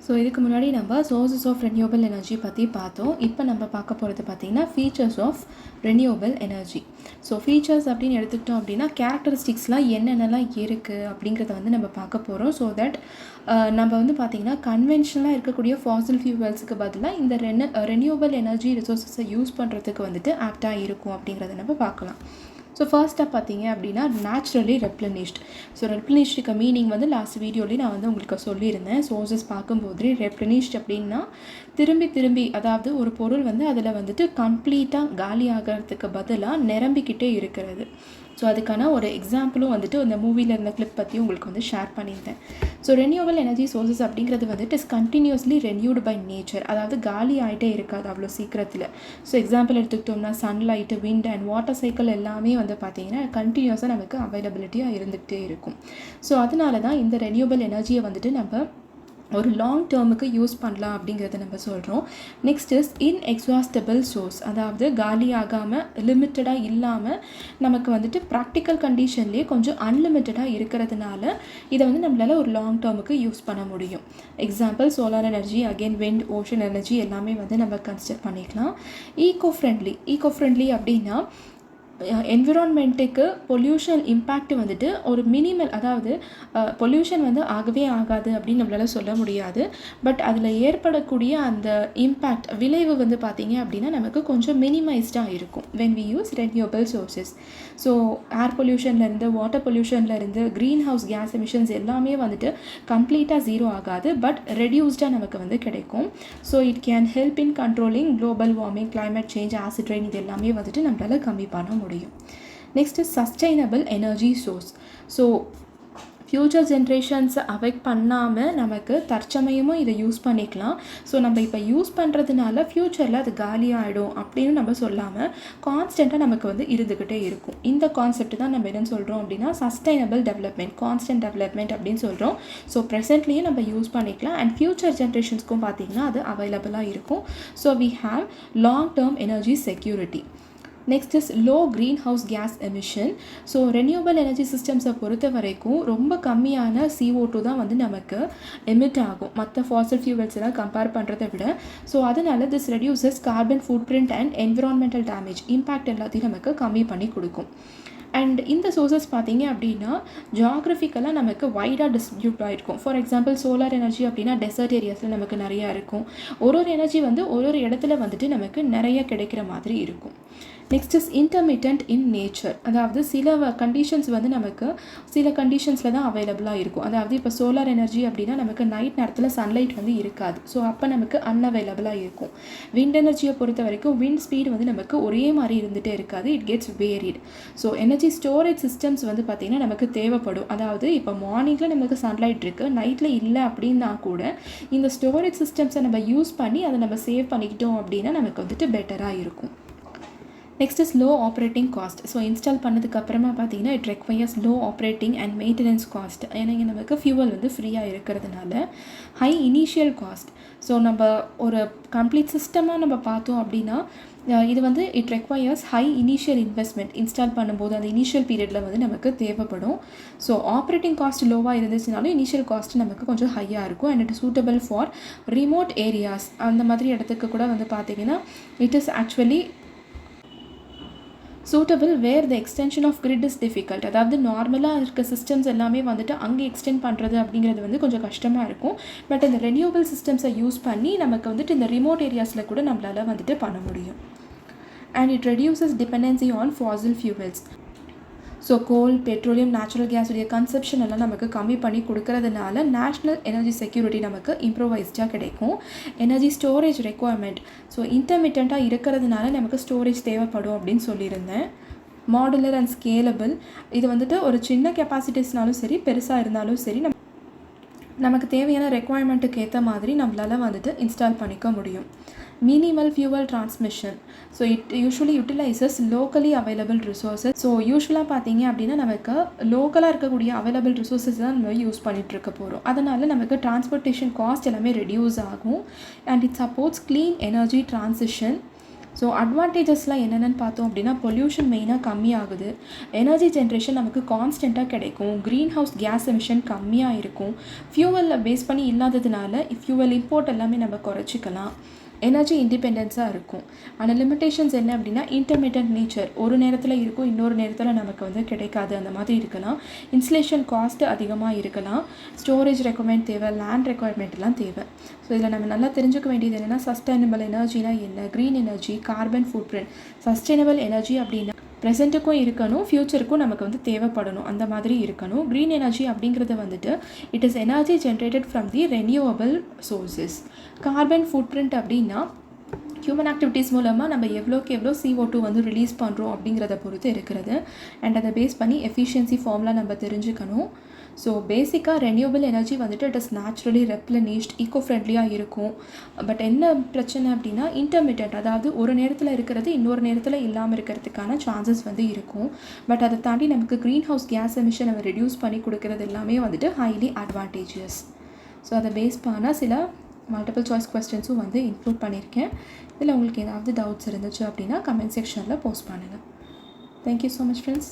So இதுக்கு முன்னாடி நம்ம சோர்சஸ் ஆஃப் ரெனியூவபிள் எனர்ஜி பற்றி பார்த்தோம். இப்போ நம்ம பார்க்க போகிறது பார்த்திங்கன்னா features of renewable energy. So features அப்படின்னு எடுத்துக்கிட்டோம் அப்படின்னா கேரக்டரிஸ்டிக்ஸ்லாம் என்னென்னலாம் இருக்குது அப்படிங்கிறத வந்து நம்ம பார்க்க போகிறோம். ஸோ தட் நம்ம வந்து பார்த்திங்கன்னா கன்வென்ஷனலாக இருக்கக்கூடிய ஃபாசில் ஃபியூவல்ஸுக்கு பதிலாக இந்த ரெனியூவபிள் எனர்ஜி ரிசோர்ஸஸை யூஸ் பண்ணுறதுக்கு வந்துட்டு ஆப்டாக இருக்கும் அப்படிங்கிறத நம்ம பார்க்கலாம். ஸோ ஃபர்ஸ்ட்டாக பார்த்தீங்க அப்படின்னா நேச்சுரலி ரெப்ளனிஷ்ட். ஸோ ரெப்ளனிஷ்டுக்கு மீனிங் வந்து லாஸ்ட் வீடியோலேயே நான் வந்து உங்களுக்கு சொல்லியிருந்தேன். சோர்சஸ் பார்க்கும்போது ரெப்ளனிஷ்ட் அப்படின்னா திரும்பி அதாவது ஒரு பொருள் வந்து அதில் வந்துட்டு கம்ப்ளீட்டாக காலி ஆகிறதுக்கு பதிலாக நிரம்பிக்கிட்டே இருக்கிறது. ஸோ அதுக்கான ஒரு எக்ஸாம்பிளும் வந்துட்டு அந்த மூவியில் இருந்த கிளிப் பற்றி உங்களுக்கு வந்து ஷேர் பண்ணியிருந்தேன். ஸோ ரெனியூவபிள் எனர்ஜி சோர்சஸ் அப்படிங்கிறது வந்துட்டு is continuously renewed by nature. அதாவது காலி ஆகிட்டே இருக்காது அவ்வளோ சீக்கிரத்தில். ஸோ எக்ஸாம்பிள் எடுத்துக்கிட்டோம்னா sunlight, wind and water cycle எல்லாமே வந்து பார்த்திங்கன்னா கண்டினியூஸாக நமக்கு அவைலபிலிட்டியாக இருந்துகிட்டே இருக்கும். ஸோ அதனால தான் இந்த ரெனியூவபிள் எனர்ஜியை வந்துட்டு நம்ம ஒரு லாங் டேர்முக்கு யூஸ் பண்ணலாம் அப்படிங்கிறத நம்ம சொல்கிறோம். Next is inexhaustible source. அதாவது காலி ஆகாமல் லிமிட்டடாக இல்லாமல் நமக்கு வந்துட்டு ப்ராக்டிக்கல் கண்டிஷன்லேயே கொஞ்சம் அன்லிமிட்டடாக இருக்கிறதுனால இதை வந்து நம்மளால் ஒரு லாங் டேர்முக்கு யூஸ் பண்ண முடியும். Example solar energy, again wind, ocean energy எல்லாமே வந்து நம்ம கன்சிடர் பண்ணிக்கலாம். ஈகோ ஃப்ரெண்ட்லி அப்படின்னா என்விரான்மெண்ட்டுக்கு பொல்யூஷன் இம்பேக்ட் வந்துட்டு ஒரு மினிமல், அதாவது பொல்யூஷன் வந்து ஆகவே ஆகாது அப்படின்னு நம்மளால் சொல்ல முடியாது. பட் அதில் ஏற்படக்கூடிய அந்த இம்பேக்ட் விளைவு வந்து பார்த்திங்க அப்படின்னா நமக்கு கொஞ்சம் மினிமைஸ்டாக இருக்கும் when we use renewable sources. So air பொல்யூஷன்லேருந்து, வாட்டர் பொல்யூஷன்லேருந்து, க்ரீன் ஹவுஸ் கேஸ் எமிஷன்ஸ் எல்லாமே வந்துட்டு கம்ப்ளீட்டாக ஜீரோ ஆகாது, பட் ரெடியூஸ்டாக நமக்கு வந்து கிடைக்கும். So it can help in controlling global warming, climate change, acid rain, இது எல்லாமே வந்துட்டு நம்மளால் கம்மி பண்ண முடியும். Next sustainable energy source. So future ஜென்ரேஷன்ஸை அஃபெக்ட் பண்ணாமல் நமக்கு தற்சமயமும் இதை யூஸ் பண்ணிக்கலாம். ஸோ நம்ம இப்போ யூஸ் பண்ணுறதுனால ஃப்யூச்சரில் அது காலியாகிடும் அப்படின்னு நம்ம சொல்லாமல் கான்ஸ்டண்ட்டாக நமக்கு வந்து இருந்துக்கிட்டே இருக்கும். இந்த கான்செப்ட் தான் நம்ம என்னென்னு சொல்கிறோம் அப்படின்னா சஸ்டைனபிள் டெவலப்மெண்ட், கான்ஸ்டன்ட் டெவலப்மெண்ட் அப்படின்னு சொல்கிறோம். ஸோ ப்ரெசென்ட்லேயே நம்ம யூஸ் பண்ணிக்கலாம் அண்ட் ஃப்யூச்சர் ஜென்ரேஷன்ஸ்க்கும் பார்த்திங்கன்னா அது அவைலபிளாக இருக்கும். So we have long term energy security. Next is low greenhouse gas emission. So renewable energy சிஸ்டம்ஸை பொறுத்த வரைக்கும் ரொம்ப கம்மியான CO2 தான் வந்து நமக்கு எமிட் ஆகும் மற்ற ஃபாசில் ஃபியூவல்ஸ் எல்லாம் கம்பேர் பண்ணுறதை விட. ஸோ அதனால this reduces carbon food print and environmental damage impact எல்லாத்தையும் நமக்கு கம்மி பண்ணி கொடுக்கும். அண்ட் இந்த சோர்சஸ் பார்த்திங்க அப்படின்னா ஜியாகிரபிக்கலாக நமக்கு வைடாக டிஸ்ட்ரிபியூட் ஆகிருக்கும். ஃபார் எக்ஸாம்பிள் சோலார் எனர்ஜி அப்படின்னா டெசர்ட் ஏரியாஸில் நமக்கு நிறையா இருக்கும். ஒரு எனர்ஜி வந்து ஒரு இடத்துல வந்துட்டு நமக்கு நிறைய கிடைக்கிற மாதிரி இருக்கும். Next is intermittent in nature. அதாவது சில கண்டிஷன்ஸ் வந்து நமக்கு சில கண்டிஷன்ஸில் தான் அவைலபிளாக இருக்கும். அதாவது இப்போ சோலார் எனர்ஜி அப்படின்னா நமக்கு நைட் நேரத்தில் சன்லைட் வந்து இருக்காது. ஸோ அப்போ நமக்கு அன்அவைலபிளாக இருக்கும். விண்ட் எனர்ஜியை பொறுத்த வரைக்கும் விண்ட் ஸ்பீடு வந்து நமக்கு ஒரே மாதிரி இருந்துகிட்டே இருக்காது. It gets varied. So energy storage systems வந்து பார்த்திங்கன்னா நமக்கு தேவைப்படும். அதாவது இப்போ மார்னிங்கில் நமக்கு சன்லைட் இருக்குது, நைட்டில் இல்லை அப்படின்னா கூட இந்த ஸ்டோரேஜ் சிஸ்டம்ஸை நம்ம யூஸ் பண்ணி அதை நம்ம சேவ் பண்ணிக்கிட்டோம் அப்படின்னா நமக்கு வந்துட்டு பெட்டராக இருக்கும். Next is low operating cost. So install பண்ணதுக்கு அப்புறமா பார்த்தீங்கன்னா it requires low operating and maintenance cost. ஏன்னா இங்கே நமக்கு ஃபியூவல் வந்து ஃப்ரீயாக இருக்கிறதுனால ஹை இனிஷியல் காஸ்ட். ஸோ நம்ம ஒரு கம்ப்ளீட் சிஸ்டமாக நம்ம பார்த்தோம் அப்படின்னா இது வந்து it requires high initial investment. Install பண்ணும்போது அந்த இனிஷியல் பீரியடில் வந்து நமக்கு தேவைப்படும். ஸோ ஆப்ரேட்டிங் காஸ்ட் லோவாக இருந்துச்சுனாலும் இனிஷியல் காஸ்ட் நமக்கு கொஞ்சம் ஹையாக இருக்கும். And it suitable for remote areas அந்த மாதிரி இடத்துக்கு கூட வந்து பார்த்திங்கன்னா it is actually suitable where the extension of grid is difficult. அதாவது நார்மலாக இருக்க சிஸ்டம்ஸ் எல்லாமே வந்துட்டு அங்கே எக்ஸ்டெண்ட் பண்ணுறது அப்படிங்கிறது வந்து கொஞ்சம் கஷ்டமாக இருக்கும். பட் இந்த ரெனியூவபிள் சிஸ்டம்ஸை யூஸ் பண்ணி நமக்கு வந்துட்டு இந்த ரிமோட் ஏரியாஸில் கூட நம்மளால் வந்துட்டு பண்ண முடியும். And it reduces dependency on fossil fuels. So coal, petroleum, natural கேஸுடைய கன்சப்ஷன் எல்லாம் நமக்கு கம்மி பண்ணி கொடுக்கறதுனால நேஷ்னல் எனர்ஜி செக்யூரிட்டி நமக்கு இம்ப்ரோவைஸ்டாக கிடைக்கும். Energy storage requirement. ஸோ இன்டர்மிட்டண்ட்டாக இருக்கிறதுனால நமக்கு ஸ்டோரேஜ் தேவைப்படும் அப்படின்னு சொல்லியிருந்தேன். Modular and scalable. இது வந்துட்டு ஒரு சின்ன கெப்பாசிட்டிஸ்னாலும் சரி, பெருசாக இருந்தாலும் சரி, நமக்கு தேவையான ரெக்குவயர்மெண்ட்டுக்கு ஏற்ற மாதிரி நம்மளால் வந்துட்டு இன்ஸ்டால் பண்ணிக்க முடியும். Minimal fuel transmission. So it usually utilises locally available resources. So யூஸ்வலாக பார்த்தீங்க அப்படின்னா நமக்கு லோக்கலாக இருக்கக்கூடிய அவைலபிள் ரிசோர்ஸஸ் தான் நம்ம யூஸ் பண்ணிகிட்டு இருக்க போகிறோம். அதனால் நமக்கு டிரான்ஸ்போர்ட்டேஷன் காஸ்ட் எல்லாமே ரெடியூஸ் ஆகும். And it supports clean energy transition. So அட்வான்டேஜஸ்லாம் என்னென்னு பார்த்தோம் அப்படின்னா பொல்யூஷன் மெயினாக கம்மியாகுது, எனர்ஜி ஜென்ரேஷன் நமக்கு கான்ஸ்டண்ட்டாக கிடைக்கும், க்ரீன் ஹவுஸ் கேஸ் எமிஷன் கம்மியாக இருக்கும், ஃபியூவலில் பேஸ் பண்ணி இல்லாததுனால ஃபியூவல் இம்போர்ட் எல்லாமே நம்ம குறைச்சிக்கலாம், எனர்ஜி இண்டிபெண்டன்ஸாக இருக்கும். ஆனால் லிமிட்டேஷன்ஸ் என்ன அப்படின்னா இன்டர்மிட்டன்ட் நேச்சர், ஒரு நேரத்தில் இருக்கும் இன்னொரு நேரத்தில் நமக்கு வந்து கிடைக்காது, அந்த மாதிரி இருக்கலாம். இன்சுலேஷன் காஸ்ட்டு அதிகமாக இருக்கலாம், ஸ்டோரேஜ் ரெக்குவயர்மெண்ட் தேவை, லேண்ட் ரெக்குவயர்மெண்ட்லாம் தேவை. ஸோ இதில் நம்ம நல்லா தெரிஞ்சுக்க வேண்டியது என்னென்னா சஸ்டைனபிள் எனர்ஜினா என்ன, green energy, carbon food print. Sustainable energy அப்படின்னா ப்ரெசென்ட்டுக்கும் இருக்கணும், ஃப்யூச்சருக்கும் நமக்கு வந்து தேவைப்படணும், அந்த மாதிரி இருக்கணும். க்ரீன் எனர்ஜி அப்படிங்கிறது வந்துட்டு it is energy generated from the renewable sources. Carbon food print அப்படின்னா ஹியூமன் ஆக்டிவிட்டீஸ் மூலமாக நம்ம எவ்வளோக்கு எவ்வளோ CO2 வந்து ரிலீஸ் பண்ணுறோம் அப்படிங்கிறத பொறுத்து இருக்கிறது. அண்ட் அதை பேஸ் பண்ணி எஃபிஷியன்சி ஃபார்ம்லாம் நம்ம தெரிஞ்சுக்கணும். ஸோ பேசிக்காக ரெனியூவபிள் எனர்ஜி வந்துட்டு இட் இஸ் நேச்சுரலி ரெப்ளனிஷ்ட், ஈக்கோ ஃப்ரெண்ட்லியாக இருக்கும். பட் என்ன பிரச்சனை அப்படின்னா இன்டர்மிட்டன்ட், அதாவது ஒரு நேரத்தில் இருக்கிறது இன்னொரு நேரத்தில் இல்லாமல் இருக்கிறதுக்கான சான்சஸ் வந்து இருக்கும். பட் அதை தாண்டி நமக்கு க்ரீன் ஹவுஸ் கேஸ் எமிஷன் நம்ம ரெடியூஸ் பண்ணி கொடுக்குறது எல்லாமே வந்துட்டு ஹைலி அட்வான்டேஜஸ். ஸோ அதை பேஸ் பண்ண சில மல்டிபிள் சாய்ஸ் கொஸ்டின்ஸும் வந்து இன்க்ளூட் பண்ணியிருக்கேன். இதில் உங்களுக்கு ஏதாவது டவுட்ஸ் இருந்துச்சு அப்படின்னா கமெண்ட் செக்ஷனில் போஸ்ட் பண்ணுங்கள். Thank you so much friends.